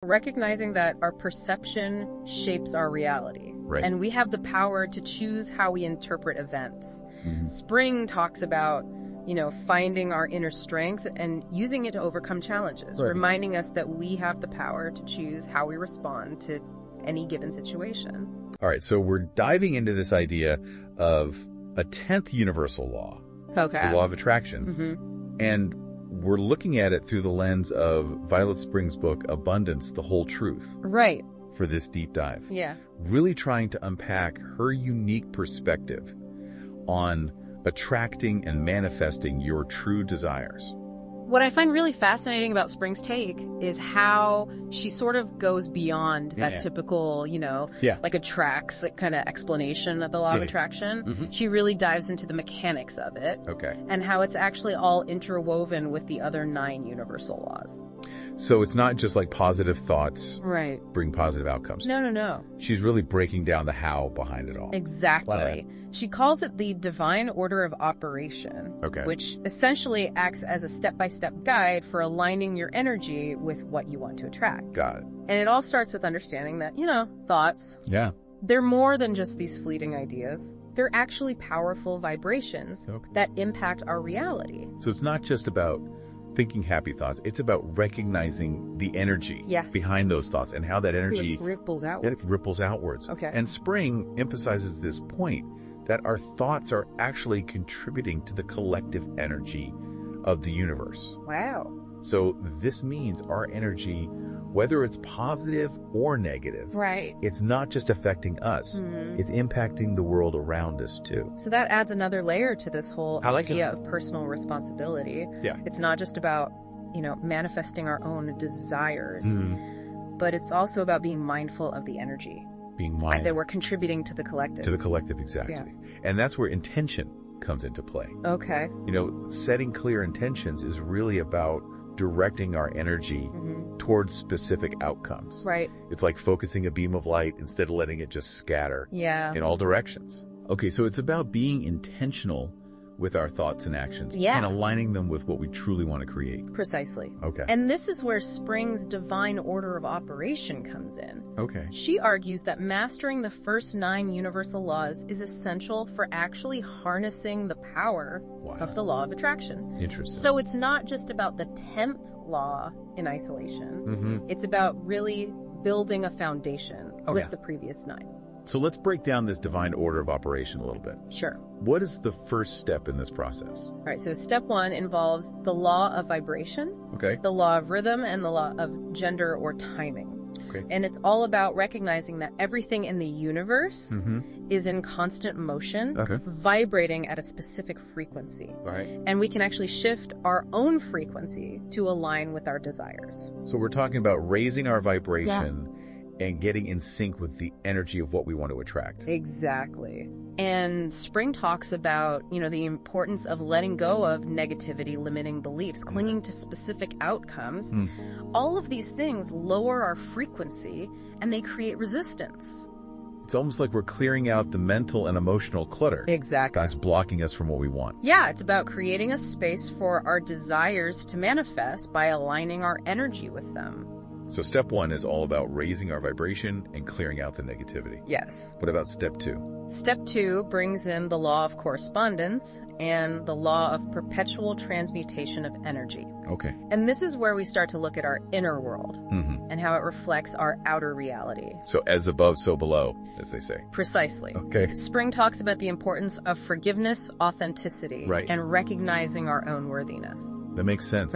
recognizing that our perception shapes our reality. Right. And we have the power to choose how we interpret events. Spring talks about, finding our inner strength and using it to overcome challenges, reminding us that we have the power to choose how we respond to any given situation. All right, so we're diving into this idea of a 10th universal law, Okay. the law of attraction. And we're looking at it through the lens of Violet Spring's book, Abundance, the Whole Truth. Right. For this deep dive. Yeah. Really trying to unpack her unique perspective on attracting and manifesting your true desires. What I find really fascinating about Spring's take is how she sort of goes beyond that typical, like attracts kind of explanation of the law of attraction. She really dives into the mechanics of it. Okay. And how it's actually all interwoven with the other 9 universal laws. So it's not just like positive thoughts Right. bring positive outcomes. No. She's really breaking down the how behind it all. Exactly. She calls it the divine order of operation, which essentially acts as a step-by-step guide for aligning your energy with what you want to attract. Got it. And it all starts with understanding that, thoughts, Yeah. they're more than just these fleeting ideas. They're actually powerful vibrations that impact our reality. So it's not just about thinking happy thoughts. It's about recognizing the energy behind those thoughts and how that energy ripples out. It ripples outwards. Okay. And Spring emphasizes this point that our thoughts are actually contributing to the collective energy of the universe. Wow. So this means our energy, whether it's positive or negative, it's not just affecting us, it's impacting the world around us too. So that adds another layer to this whole idea of personal responsibility. Yeah. It's not just about, manifesting our own desires, but it's also about being mindful of the energy. Being mindful. That we're contributing to the collective. To the collective, exactly. Yeah. And that's where intention comes into play. Okay. Setting clear intentions is really about directing our energy towards specific outcomes. Right. It's like focusing a beam of light instead of letting it just scatter in all directions. Okay, so it's about being intentional with our thoughts and actions and aligning them with what we truly want to create. Precisely. Okay. And this is where Spring's divine order of operation comes in. Okay. She argues that mastering the first 9 universal laws is essential for actually harnessing the power of the law of attraction. Interesting. So it's not just about the 10th law in isolation. It's about really building a foundation with the previous 9. So let's break down this divine order of operation a little bit. Sure. What is the first step in this process? All right, so step 1 involves the law of vibration, the law of rhythm, and the law of gender or timing. Okay. And it's all about recognizing that everything in the universe is in constant motion, vibrating at a specific frequency. Right. And we can actually shift our own frequency to align with our desires. So we're talking about raising our vibration and getting in sync with the energy of what we want to attract. Exactly. And Spring talks about, the importance of letting go of negativity, limiting beliefs, clinging to specific outcomes. All of these things lower our frequency and they create resistance. It's almost like we're clearing out the mental and emotional clutter. Exactly. That's blocking us from what we want. Yeah, it's about creating a space for our desires to manifest by aligning our energy with them. So step 1 is all about raising our vibration and clearing out the negativity. Yes. What about step 2? Step 2 brings in the law of correspondence and the law of perpetual transmutation of energy. Okay. And this is where we start to look at our inner world and how it reflects our outer reality. So as above, so below, as they say. Precisely. Okay. Spring talks about the importance of forgiveness, authenticity, and recognizing our own worthiness. That makes sense.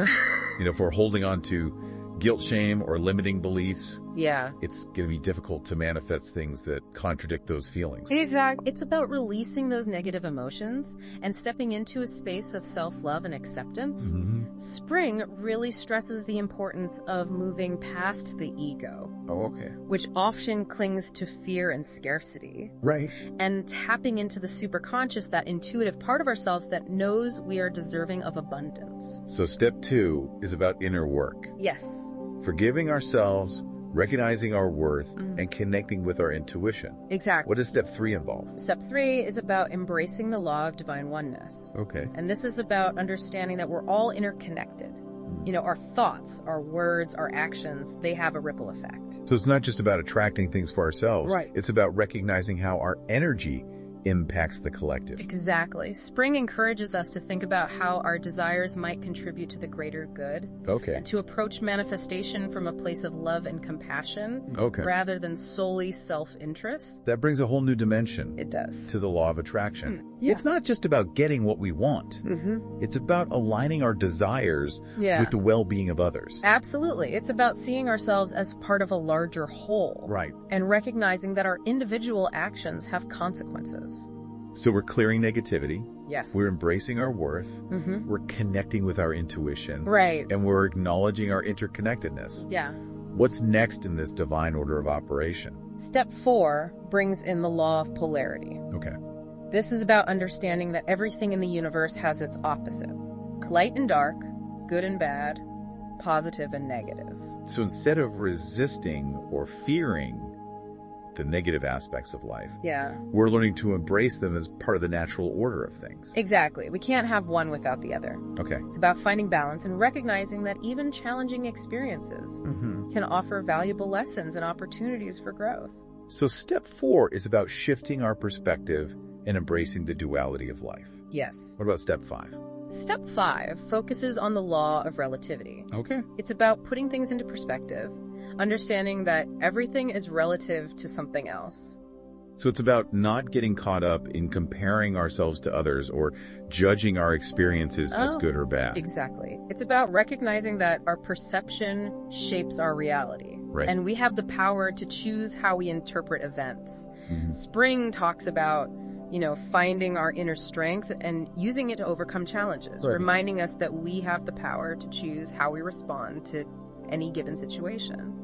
If we're holding on to guilt, shame, or limiting beliefs, it's going to be difficult to manifest things that contradict those feelings. Exactly. It's about releasing those negative emotions and stepping into a space of self-love and acceptance. Spring really stresses the importance of moving past the ego. Oh, okay. Which often clings to fear and scarcity. Right. And tapping into the superconscious, that intuitive part of ourselves that knows we are deserving of abundance. So step 2 is about inner work. Yes. Forgiving ourselves, recognizing our worth, and connecting with our intuition. Exactly. What does step 3 involve? Step 3 is about embracing the law of divine oneness. Okay. And this is about understanding that we're all interconnected. Our thoughts, our words, our actions, they have a ripple effect. So it's not just about attracting things for ourselves. Right. It's about recognizing how our energy impacts the collective. Exactly. Spring encourages us to think about how our desires might contribute to the greater good. Okay. And to approach manifestation from a place of love and compassion. Okay. Rather than solely self-interest. That brings a whole new dimension. It does. To the law of attraction. Yeah. It's not just about getting what we want. It's about aligning our desires with the well-being of others. Absolutely. It's about seeing ourselves as part of a larger whole. Right. And recognizing that our individual actions have consequences. So we're clearing negativity. Yes. We're embracing our worth. We're connecting with our intuition. Right. And we're acknowledging our interconnectedness. Yeah. What's next in this divine order of operation? Step 4 brings in the law of polarity. Okay. This is about understanding that everything in the universe has its opposite. Light and dark, good and bad, positive and negative. So instead of resisting or fearing the negative aspects of life, we're learning to embrace them as part of the natural order of things. Exactly. We can't have one without the other. Okay. It's about finding balance and recognizing that even challenging experiences can offer valuable lessons and opportunities for growth. So step 4 is about shifting our perspective and embracing the duality of life. Yes. What about step 5? Step 5 focuses on the law of relativity. Okay. It's about putting things into perspective, understanding that everything is relative to something else. So it's about not getting caught up in comparing ourselves to others or judging our experiences as good or bad. Exactly. It's about recognizing that our perception shapes our reality. Right. And we have the power to choose how we interpret events. Spring talks about finding our inner strength and using it to overcome challenges, reminding us that we have the power to choose how we respond to any given situation.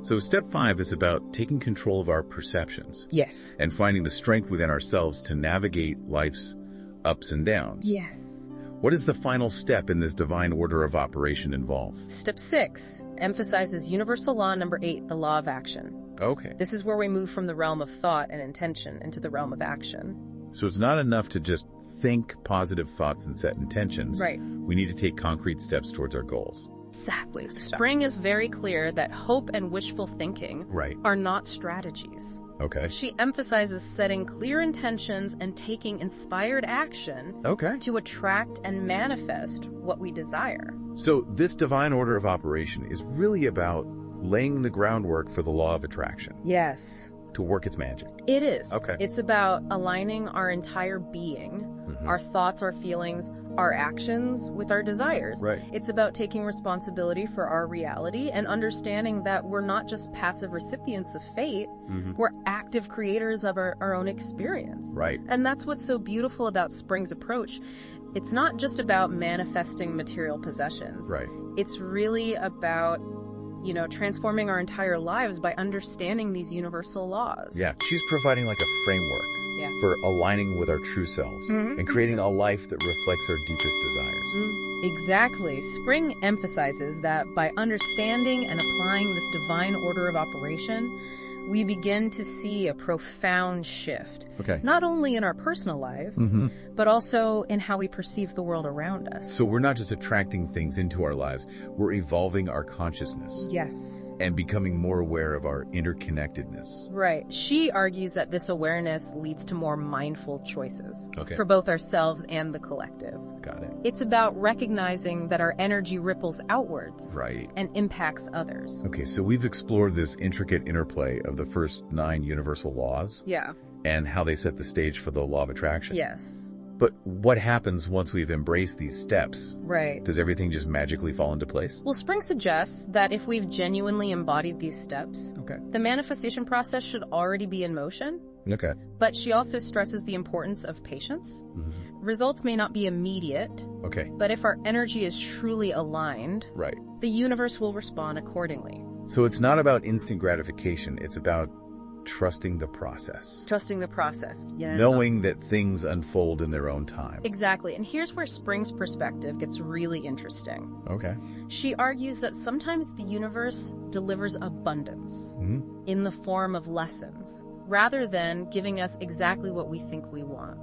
So step 5 is about taking control of our perceptions. Yes. And finding the strength within ourselves to navigate life's ups and downs. Yes. What is the final step in this divine order of operation involve? Step 6 emphasizes universal law number 8, the law of action. Okay. This is where we move from the realm of thought and intention into the realm of action. So it's not enough to just think positive thoughts and set intentions. Right. We need to take concrete steps towards our goals. Exactly. Spring is very clear that hope and wishful thinking are not strategies. Okay. She emphasizes setting clear intentions and taking inspired action to attract and manifest what we desire. So this divine order of operation is really about laying the groundwork for the law of attraction. Yes. To work its magic. It is. Okay. It's about aligning our entire being, our thoughts, our feelings, our actions with our desires. Right. It's about taking responsibility for our reality and understanding that we're not just passive recipients of fate, we're active creators of our own experience. Right. And that's what's so beautiful about Spring's approach. It's not just about manifesting material possessions. Right. It's really about transforming our entire lives by understanding these universal laws. Yeah, she's providing like a framework for aligning with our true selves and creating a life that reflects our deepest desires. Exactly. Spring emphasizes that by understanding and applying this divine order of operation, we begin to see a profound shift. Not only in our personal lives, but also in how we perceive the world around us. So we're not just attracting things into our lives, we're evolving our consciousness. Yes. And becoming more aware of our interconnectedness. Right. She argues that this awareness leads to more mindful choices for both ourselves and the collective. Got it. It's about recognizing that our energy ripples outwards and impacts others. Okay, so we've explored this intricate interplay of the first 9 universal laws. Yeah. And how they set the stage for the law of attraction. Yes. But what happens once we've embraced these steps? Right. Does everything just magically fall into place? Well, Spring suggests that if we've genuinely embodied these steps, the manifestation process should already be in motion. Okay. But she also stresses the importance of patience. Results may not be immediate. Okay. But if our energy is truly aligned, the universe will respond accordingly. So it's not about instant gratification. It's about trusting the process. Trusting the process, yes. Knowing that things unfold in their own time. Exactly. And here's where Spring's perspective gets really interesting. Okay. She argues that sometimes the universe delivers abundance in the form of lessons, rather than giving us exactly what we think we want.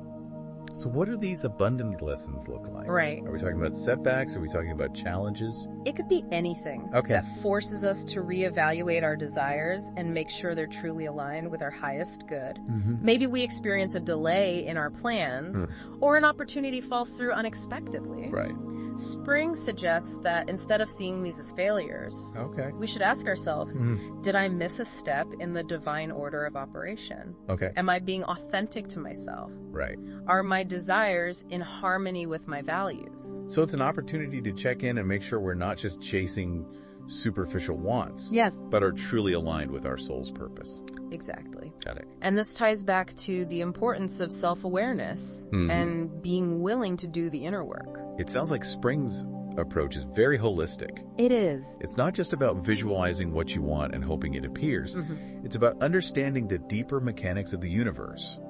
So what do these abundance lessons look like? Right. Are we talking about setbacks? Are we talking about challenges? It could be anything that forces us to reevaluate our desires and make sure they're truly aligned with our highest good. Maybe we experience a delay in our plans or an opportunity falls through unexpectedly. Right. Spring suggests that instead of seeing these as failures, we should ask ourselves, did I miss a step in the divine order of operation? Am I being authentic to myself? Right. Are my desires in harmony with my values? So it's an opportunity to check in and make sure we're not just chasing superficial wants, but are truly aligned with our soul's purpose. Exactly. Got it. And this ties back to the importance of self-awareness and being willing to do the inner work. It sounds like Spring's approach is very holistic. It is. It's not just about visualizing what you want and hoping it appears. It's about understanding the deeper mechanics of the universe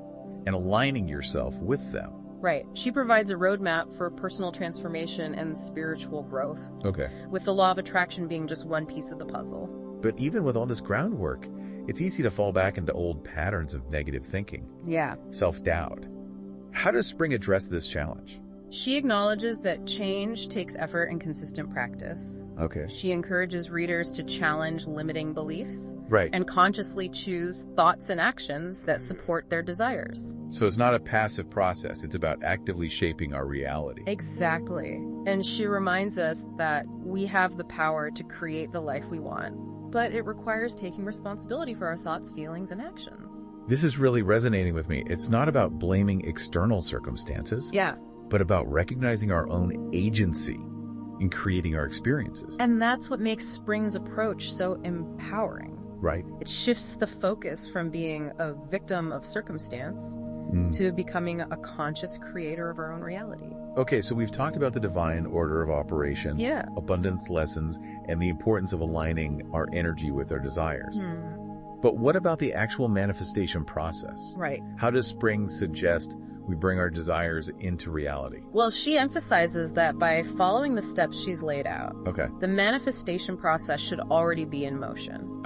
and aligning yourself with them. Right. She provides a roadmap for personal transformation and spiritual growth. With the law of attraction being just one piece of the puzzle. But even with all this groundwork, it's easy to fall back into old patterns of negative thinking. Self-doubt. How does Spring address this challenge? She acknowledges that change takes effort and consistent practice. She encourages readers to challenge limiting beliefs and consciously choose thoughts and actions that support their desires. So it's not a passive process. It's about actively shaping our reality. Exactly. And she reminds us that we have the power to create the life we want, but it requires taking responsibility for our thoughts, feelings, and actions. This is really resonating with me. It's not about blaming external circumstances. But about recognizing our own agency in creating our experiences. And that's what makes Spring's approach so empowering. Right. It shifts the focus from being a victim of circumstance to becoming a conscious creator of our own reality. Okay, so we've talked about the divine order of operation, abundance lessons, and the importance of aligning our energy with our desires. But what about the actual manifestation process? Right. How does Spring suggest we bring our desires into reality? Well, she emphasizes that by following the steps she's laid out, the manifestation process should already be in motion.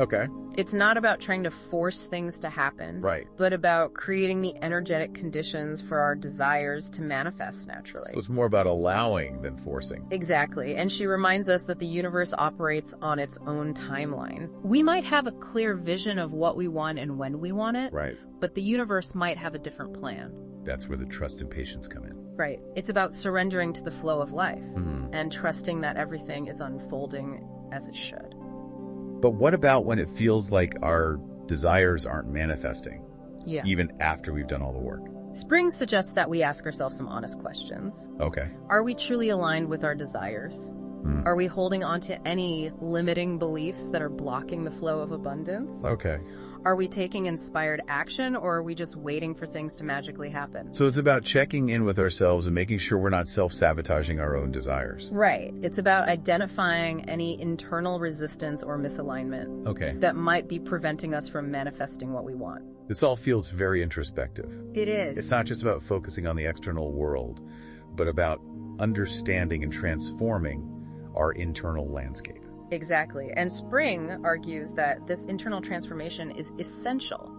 It's not about trying to force things to happen, but about creating the energetic conditions for our desires to manifest naturally. So it's more about allowing than forcing. Exactly. And she reminds us that the universe operates on its own timeline. We might have a clear vision of what we want and when we want it, but the universe might have a different plan. That's where the trust and patience come in. Right. It's about surrendering to the flow of life and trusting that everything is unfolding as it should. But what about when it feels like our desires aren't manifesting, even after we've done all the work? Spring suggests that we ask ourselves some honest questions. Are we truly aligned with our desires? Are we holding on to any limiting beliefs that are blocking the flow of abundance? Are we taking inspired action, or are we just waiting for things to magically happen? So it's about checking in with ourselves and making sure we're not self-sabotaging our own desires. Right. It's about identifying any internal resistance or misalignment that might be preventing us from manifesting what we want. This all feels very introspective. It is. It's not just about focusing on the external world, but about understanding and transforming our internal landscape. Exactly. And Spring argues that this internal transformation is essential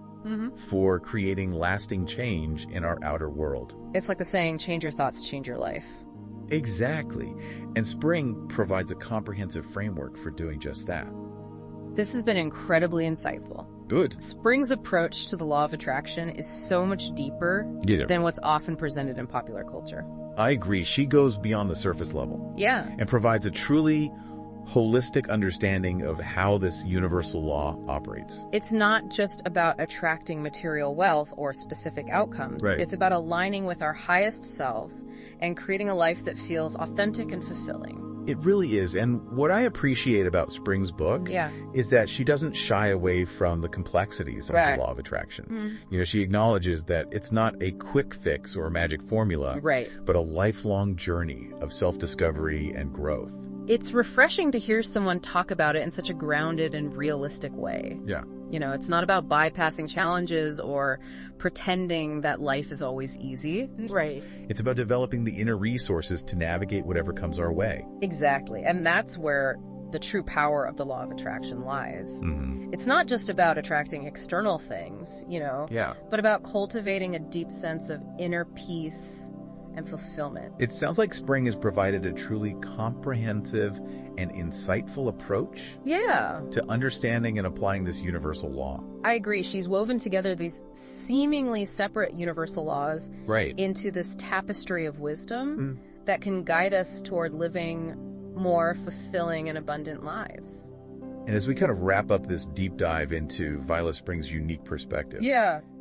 for creating lasting change in our outer world. It's like the saying, change your thoughts, change your life. Exactly. And Spring provides a comprehensive framework for doing just that. This has been incredibly insightful. Good. Spring's approach to the law of attraction is so much deeper than what's often presented in popular culture. I agree. She goes beyond the surface level. And provides a truly holistic understanding of how this universal law operates. It's not just about attracting material wealth or specific outcomes. It's about aligning with our highest selves and creating a life that feels authentic and fulfilling. It really is. And what I appreciate about Spring's book is that she doesn't shy away from the complexities of the law of attraction. You know, she acknowledges that it's not a quick fix or a magic formula, but a lifelong journey of self-discovery and growth. It's refreshing to hear someone talk about it in such a grounded and realistic way. You know, it's not about bypassing challenges or pretending that life is always easy. It's about developing the inner resources to navigate whatever comes our way. Exactly. And that's where the true power of the law of attraction lies. It's not just about attracting external things, but about cultivating a deep sense of inner peace and fulfillment. It sounds like spring has provided a truly comprehensive and insightful approach to understanding and applying this universal law. I agree. She's woven together these seemingly separate universal laws into this tapestry of wisdom that can guide us toward living more fulfilling and abundant lives. And as we kind of wrap up this deep dive into Violet Spring's unique perspective,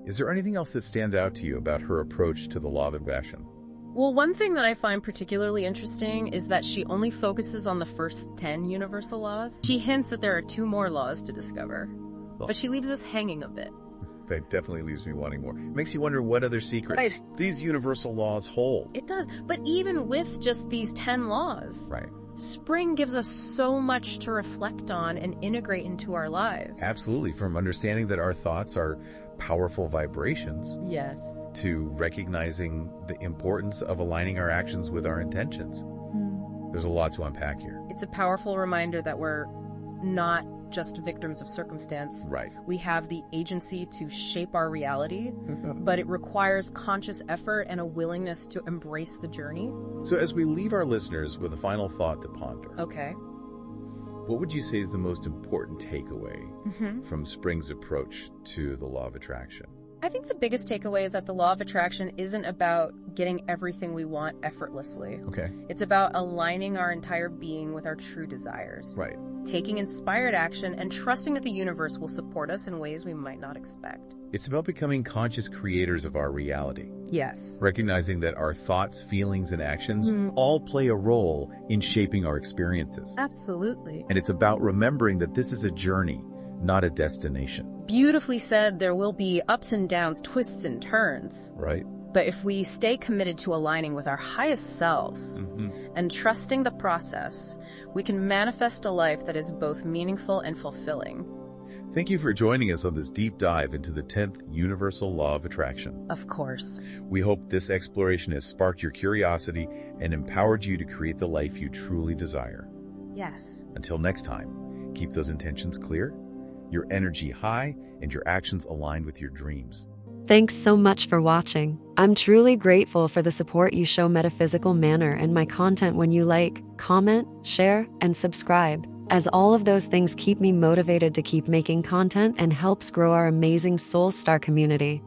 is there anything else that stands out to you about her approach to the law of attraction? Well, one thing that I find particularly interesting is that she only focuses on the first 10 universal laws. She hints that there are 2 more laws to discover, but she leaves us hanging a bit. That definitely leaves me wanting more. It makes you wonder what other secrets these universal laws hold. It does. But even with just these 10 laws, spring gives us so much to reflect on and integrate into our lives. Absolutely. From understanding that our thoughts are powerful vibrations. To recognizing the importance of aligning our actions with our intentions. There's a lot to unpack here. It's a powerful reminder that we're not just victims of circumstance. We have the agency to shape our reality, but it requires conscious effort and a willingness to embrace the journey. So as we leave our listeners with a final thought to ponder. What would you say is the most important takeaway from Spring's approach to the law of attraction? I think the biggest takeaway is that the law of attraction isn't about getting everything we want effortlessly. It's about aligning our entire being with our true desires. Taking inspired action and trusting that the universe will support us in ways we might not expect. It's about becoming conscious creators of our reality. Recognizing that our thoughts, feelings, and actions all play a role in shaping our experiences. Absolutely. And it's about remembering that this is a journey, not a destination. Beautifully said. There will be ups and downs, twists and turns. But if we stay committed to aligning with our highest selves and trusting the process, we can manifest a life that is both meaningful and fulfilling. Thank you for joining us on this deep dive into the 10th Universal Law of Attraction. Of course. We hope this exploration has sparked your curiosity and empowered you to create the life you truly desire. Yes. Until next time, keep those intentions clear, your energy high, and your actions aligned with your dreams. Thanks so much for watching. I'm truly grateful for the support you show Metaphysical Manor and my content when you like, comment, share, and subscribe, as all of those things keep me motivated to keep making content and helps grow our amazing Soul Star community.